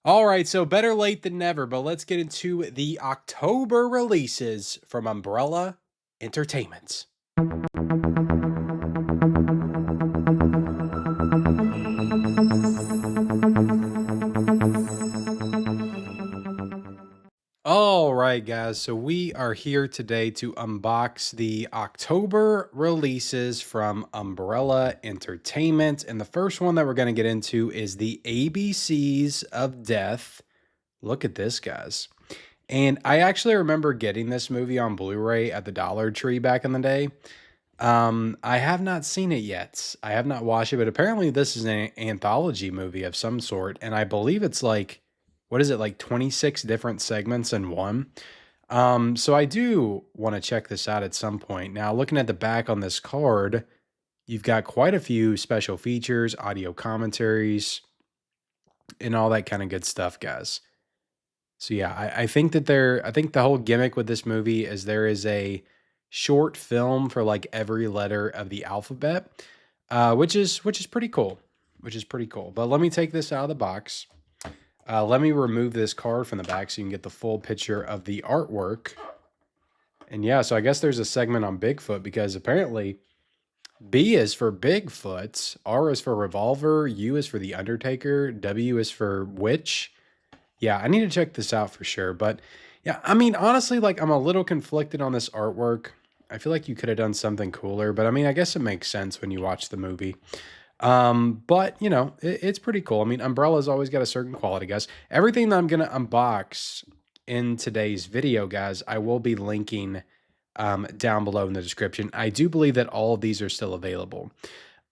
All right, so better late than never, but let's get into the October releases from Umbrella Entertainment. All right, guys, so we are here today to unbox the October releases from Umbrella Entertainment. And the first one that we're going to get into is the ABCs of Death. Look at this, guys. And I actually remember getting this movie on Blu-ray at the Dollar Tree back in the day. I have not seen it yet. I have not watched it, but apparently this is an anthology movie of some sort, and I believe it's like, what is it, like 26 different segments in one? So I do want to check this out at some point. Now, looking at the back on this card, you've got quite a few special features, audio commentaries, and all that kind of good stuff, guys. So yeah, I think that I think the whole gimmick with this movie is there is a short film for like every letter of the alphabet, which is pretty cool, which is pretty cool. But let me take this out of the box. Let me remove this card from the back so you can get the full picture of the artwork. And yeah, so I guess there's a segment on Bigfoot because apparently B is for Bigfoot, R is for Revolver, U is for The Undertaker, W is for Witch. Yeah, I need to check this out for sure. But yeah, I mean, honestly, like I'm a little conflicted on this artwork. I feel like you could have done something cooler, but I mean, I guess it makes sense when you watch the movie. But you know, it's pretty cool. I mean, Umbrella's always got a certain quality, guys. Everything that I'm gonna unbox in today's video, guys, I will be linking down below in the description. I do believe that all of these are still available.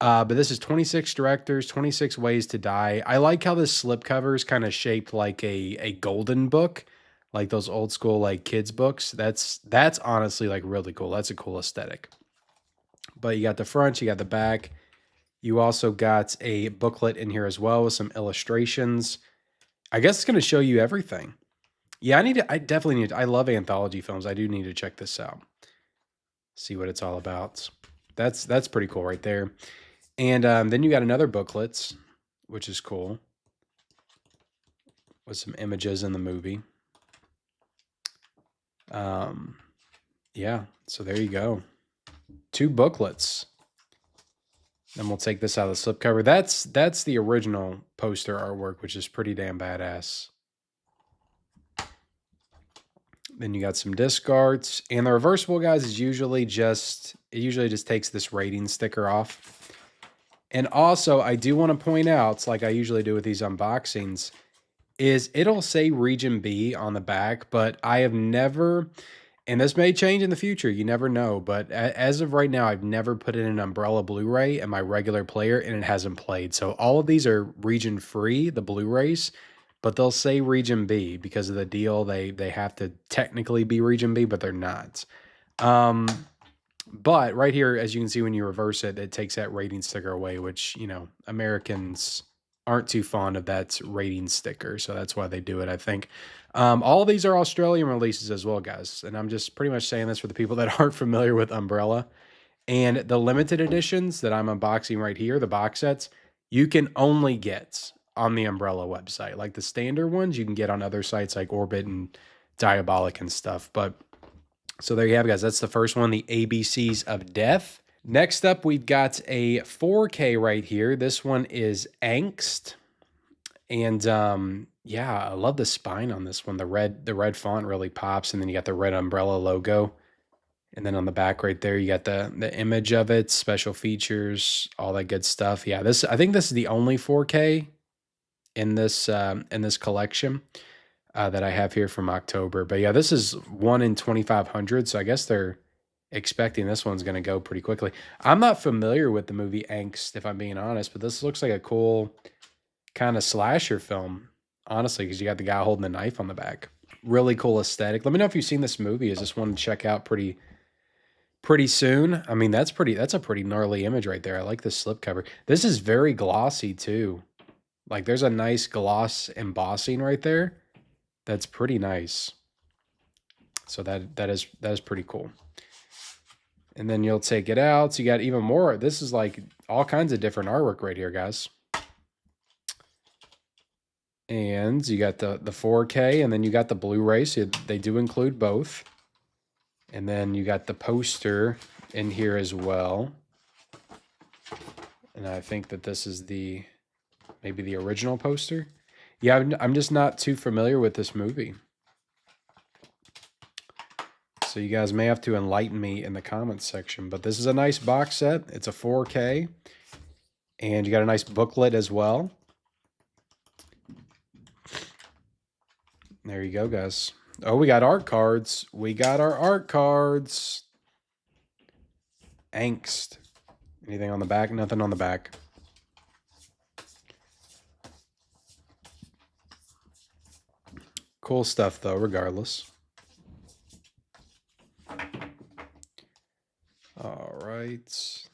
But this is 26 directors, 26 ways to die. I like how this slipcover is kind of shaped like a golden book, like those old school like kids books. That's honestly like really cool. That's a cool aesthetic. But you got the front, you got the back. You also got a booklet in here as well with some illustrations. I guess it's going to show you everything. Yeah, I definitely need to, I love anthology films. I do need to check this out. See what it's all about. That's pretty cool right there. And then you got another booklet, which is cool, with some images in the movie. Yeah, so there you go. 2 booklets. Then we'll take this out of the slipcover. That's the original poster artwork, which is pretty damn badass. Then you got some disc arts. And the reversible, guys, is usually just, it usually just takes this rating sticker off. And also, I do want to point out, like I usually do with these unboxings, is it'll say Region B on the back, but I have never, and this may change in the future, you never know, but as of right now, I've never put in an Umbrella Blu-ray in my regular player, and it hasn't played. So all of these are region-free, the Blu-rays, but they'll say Region B because of the deal. They have to technically be Region B, but they're not. But right here, as you can see, when you reverse it, it takes that rating sticker away, which, you know, Americans aren't too fond of that rating sticker. So that's why they do it, I think. All of these are Australian releases as well, guys. And I'm just pretty much saying this for the people that aren't familiar with Umbrella. And the limited editions that I'm unboxing right here, the box sets, you can only get on the Umbrella website. Like the standard ones, you can get on other sites like Orbit and Diabolic and stuff. But so there you have it, guys. That's the first one, the ABCs of Death. Next up, we've got a 4K right here. This one is Angst. And yeah, I love the spine on this one. The red font really pops, and then you got the red umbrella logo. And then on the back right there, you got the image of it, special features, all that good stuff. Yeah, I think this is the only 4K in this collection that I have here from October. But yeah, this is 1 in 2,500, so I guess they're expecting this one's going to go pretty quickly. I'm not familiar with the movie Angst, if I'm being honest, but this looks like a cool kind of slasher film, honestly, because you got the guy holding the knife on the back. Really cool aesthetic. Let me know if you've seen this movie. Is this one to check out pretty soon? I mean, that's a pretty gnarly image right there. I like this slipcover. This is very glossy too. Like there's a nice gloss embossing right there. That's pretty nice. So that is pretty cool. And then you'll take it out. So you got even more. This is like all kinds of different artwork right here, guys. And you got the 4K, and then you got the Blu-ray, so they do include both. And then you got the poster in here as well. And I think that this is maybe the original poster. Yeah, I'm just not too familiar with this movie. So you guys may have to enlighten me in the comments section. But this is a nice box set. It's a 4K. And you got a nice booklet as well. There you go, guys. Oh, we got art cards. We got our art cards. Angst. Anything on the back? Nothing on the back. Cool stuff, though, regardless. All right.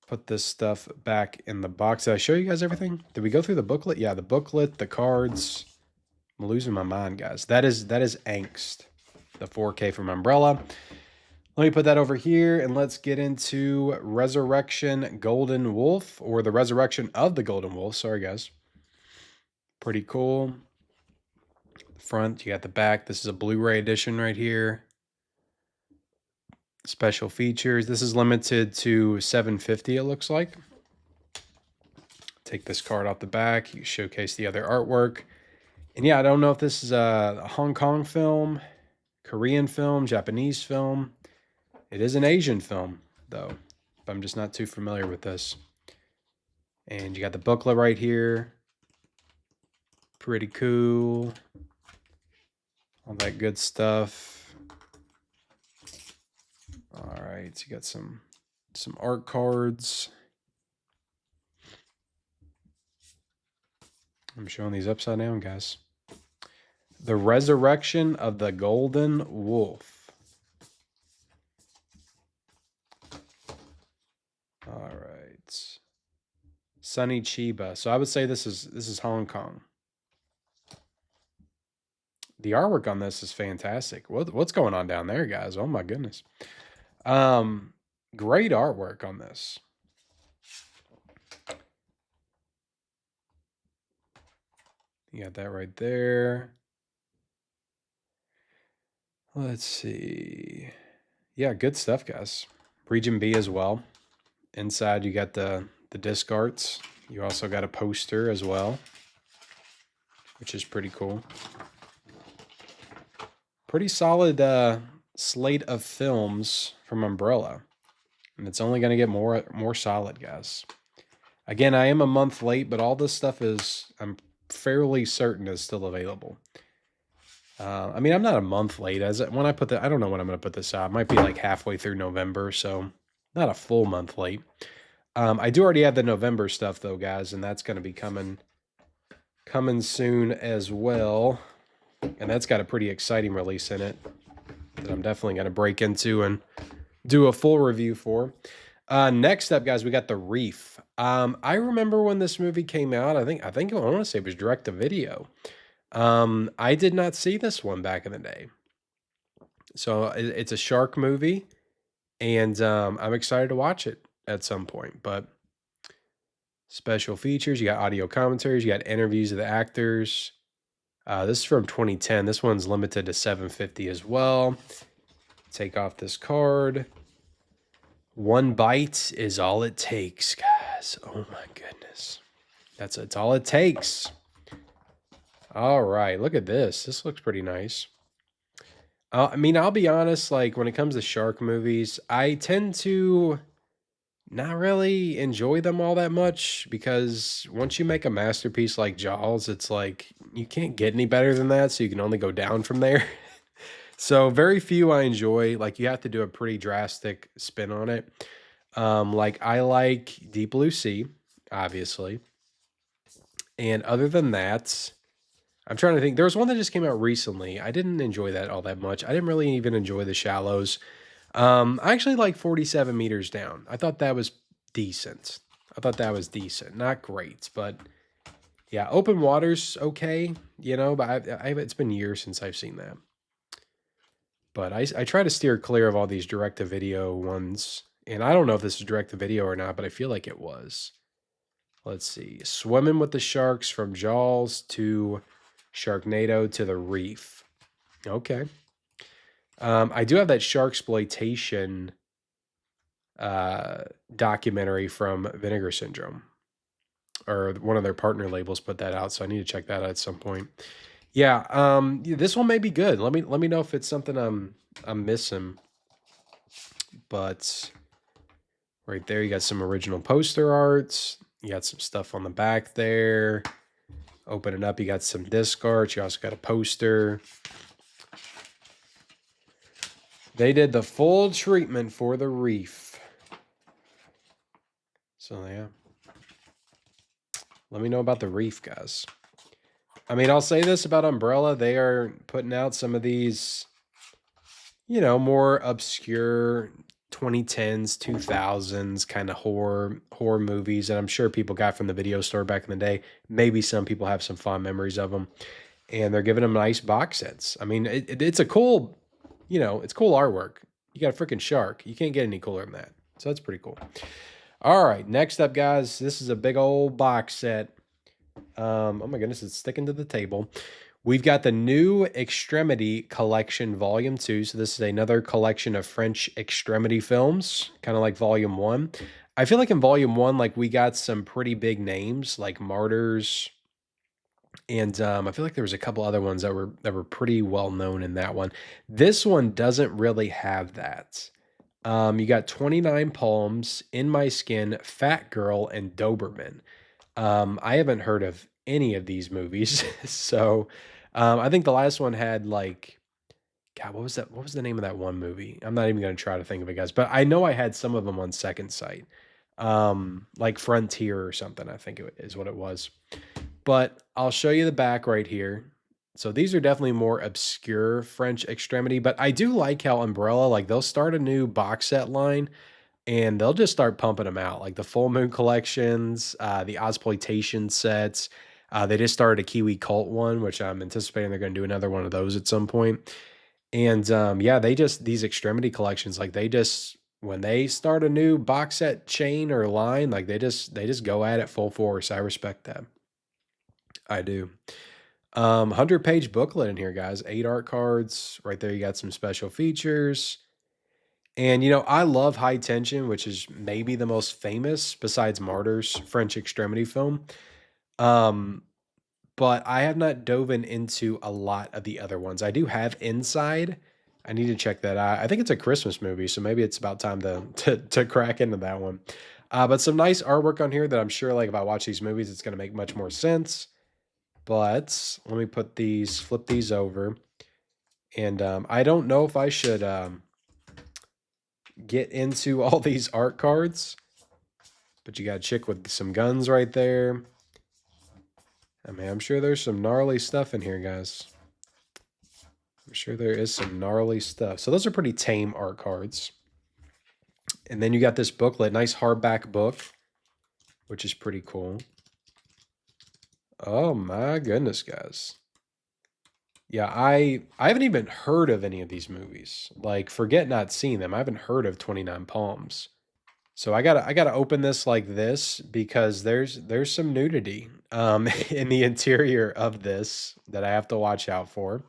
Put this stuff back in the box. Did I show you guys everything? Did we go through the booklet? Yeah, the booklet, the cards. I'm losing my mind, guys. That is Angst, the 4K from Umbrella. Let me put that over here, and let's get into Resurrection Golden Wolf, or the Resurrection of the Golden Wolf. Sorry, guys. Pretty cool. The front, you got the back. This is a Blu-ray edition right here. Special features. This is limited to 750, it looks like. Take this card off the back. You showcase the other artwork. And yeah, I don't know if this is a Hong Kong film, Korean film, Japanese film. It is an Asian film, though. But I'm just not too familiar with this. And you got the booklet right here. Pretty cool. All that good stuff. All right, so you got some art cards. I'm showing these upside down, guys. The Resurrection of the Golden Wolf. All right. Sunny Chiba. So I would say this is Hong Kong. The artwork on this is fantastic. What's going on down there, guys? Oh my goodness. Great artwork on this. You got that right there. Let's see. Yeah, good stuff, guys. Region B as well. Inside, you got the disc arts. You also got a poster as well, which is pretty cool. Pretty solid slate of films from Umbrella. And it's only going to get more solid, guys. Again, I am a month late, but all this stuff I'm fairly certain is still available. I mean, I'm not a month late. When I put I don't know when I'm going to put this out. It might be like halfway through November, so not a full month late. I do already have the November stuff, though, guys, and that's going to be coming soon as well. And that's got a pretty exciting release in it that I'm definitely going to break into and do a full review for. Next up, guys, we got the Reef. I remember when this movie came out. I think I want to say it was direct to video. I did not see this one back in the day. So it's a shark movie, and I'm excited to watch it at some point. But special features, you got audio commentaries, you got interviews of the actors. This is from 2010. This one's limited to 750 as well. Take off this card. One bite is all it takes, guys. Oh my goodness. That's all it takes. All right, look at this. This looks pretty nice. I mean, I'll be honest, like when it comes to shark movies, I tend to not really enjoy them all that much because once you make a masterpiece like Jaws, it's like you can't get any better than that, so you can only go down from there. So very few I enjoy. Like you have to do a pretty drastic spin on it. Like I like Deep Blue Sea, obviously. And other than that, I'm trying to think. There was one that just came out recently. I didn't enjoy that all that much. I didn't really even enjoy The Shallows. I actually like 47 Meters Down. I thought that was decent. Not great, but yeah, Open Water's okay, you know, but it's been years since I've seen that. But I try to steer clear of all these direct-to-video ones. And I don't know if this is direct-to-video or not, but I feel like it was. Let's see. Swimming with the Sharks from Jaws to Sharknado to the Reef. Okay. I do have that Sharksploitation documentary from Vinegar Syndrome, or one of their partner labels put that out, so I need to check that out at some point. Yeah, this one may be good. Let me know if it's something I'm missing. But right there, you got some original poster arts. You got some stuff on the back there. Open it up, you got some disc art. You also got a poster. They did the full treatment for the Reef. So yeah. Let me know about the Reef, guys. I mean, I'll say this about Umbrella. They are putting out some of these, you know, more obscure 2010s, 2000s kind of horror movies that I'm sure people got from the video store back in the day. Maybe some people have some fond memories of them. And they're giving them nice box sets. I mean, it's a cool, you know, it's cool artwork. You got a freaking shark. You can't get any cooler than that. So that's pretty cool. All right, next up, guys, this is a big old box set. Oh my goodness, it's sticking to the table. We've got the new Extremity Collection Volume 2. So this is another collection of French Extremity films, kind of like Volume 1. I feel like in Volume 1, like we got some pretty big names like Martyrs. And I feel like there was a couple other ones that were pretty well known in that one. This one doesn't really have that. You got 29 Palms, In My Skin, Fat Girl, and Doberman. I haven't heard of any of these movies. So I think the last one had like, God, what was that? What was the name of that one movie? I'm not even going to try to think of it, guys. But I know I had some of them on Second Sight. Like Frontier or something, I think it is what it was. But I'll show you the back right here. So these are definitely more obscure French Extremity, but I do like how Umbrella, like they'll start a new box set line and they'll just start pumping them out, like the Full Moon collections, the Ozploitation sets. They just started a Kiwi Cult one, which I'm anticipating they're going to do another one of those at some point. And yeah, these Extremity collections, like they just, when they start a new box set chain or line, like they just go at it full force. I respect that. I do. 100-page booklet in here, guys. 8 art cards. Right there, you got some special features. And, you know, I love High Tension, which is maybe the most famous, besides Martyrs, French Extremity film. But I have not dove into a lot of the other ones. I do have Inside. I need to check that out. I think it's a Christmas movie, so maybe it's about time to crack into that one. But some nice artwork on here that I'm sure, like, if I watch these movies, it's going to make much more sense. But let me flip these over. And I don't know if I should get into all these art cards. But you got a chick with some guns right there. I mean, I'm sure there's some gnarly stuff in here, guys. I'm sure there is some gnarly stuff. So those are pretty tame art cards. And then you got this booklet, nice hardback book, which is pretty cool. Oh my goodness, guys. Yeah, I haven't even heard of any of these movies. Like, forget not seeing them. I haven't heard of 29 Palms. So I gotta open this like this because there's some nudity in the interior of this that I have to watch out for.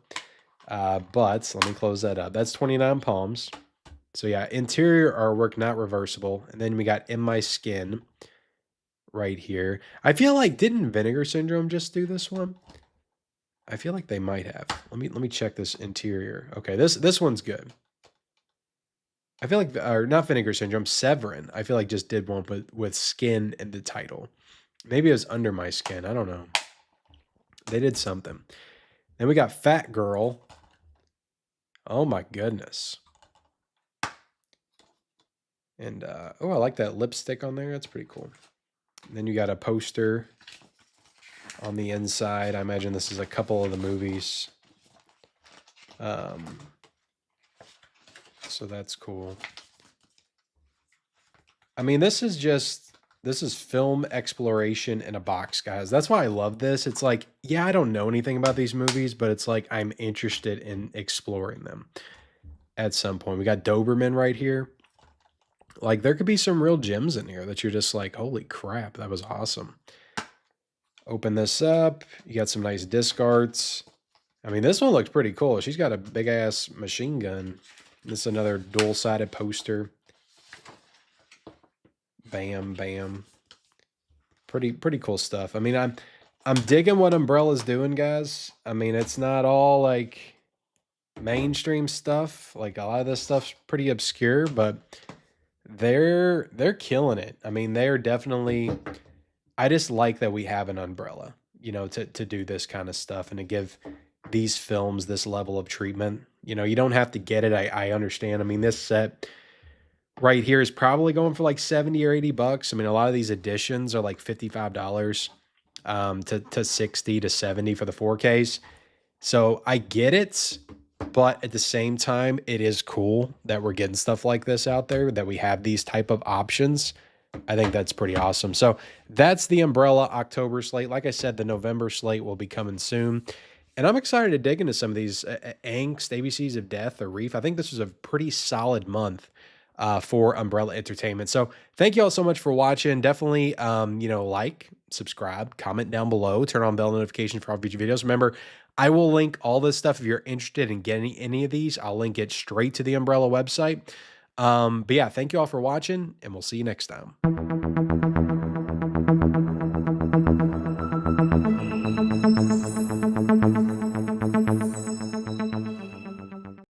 But let me close that up. That's 29 Palms. So yeah, interior artwork not reversible. And then we got In My Skin right here. I feel like, didn't Vinegar Syndrome just do this one? I feel like they might have. Let me check this interior. Okay, this one's good. I feel like, or not Vinegar Syndrome, Severin. I feel like just did one with skin in the title. Maybe it was Under My Skin. I don't know. They did something. Then we got Fat Girl. Oh my goodness. And oh, I like that lipstick on there. That's pretty cool. And then you got a poster on the inside. I imagine this is a couple of the movies. So that's cool. I mean, this is film exploration in a box, guys. That's why I love this. It's like, yeah, I don't know anything about these movies, but it's like I'm interested in exploring them at some point. We got Doberman right here. Like, there could be some real gems in here that you're just like, holy crap, that was awesome. Open this up. You got some nice disc arts. I mean, this one looks pretty cool. She's got a big ass machine gun. This is another dual-sided poster. Bam, bam. Pretty cool stuff. I mean, I'm digging what Umbrella's doing, guys. I mean, it's not all like mainstream stuff. Like, a lot of this stuff's pretty obscure, but they're killing it. I mean, they're definitely, I just like that we have an umbrella, you know, to do this kind of stuff and to give these films this level of treatment. You know, you don't have to get it. I understand. I mean, this set right here is probably going for like 70 or 80 bucks. I mean, a lot of these editions are like $55 to 60 to 70 for the 4Ks. So I get it, but at the same time, it is cool that we're getting stuff like this out there, that we have these type of options. I think that's pretty awesome. So that's the Umbrella October slate. Like I said, the November slate will be coming soon. And I'm excited to dig into some of these Angst, ABCs of Death, or Reef. I think this was a pretty solid month for Umbrella Entertainment. So thank you all so much for watching. Definitely, you know, like, subscribe, comment down below, turn on bell notification for all future videos. Remember, I will link all this stuff if you're interested in getting any of these. I'll link it straight to the Umbrella website. But yeah, thank you all for watching, and we'll see you next time.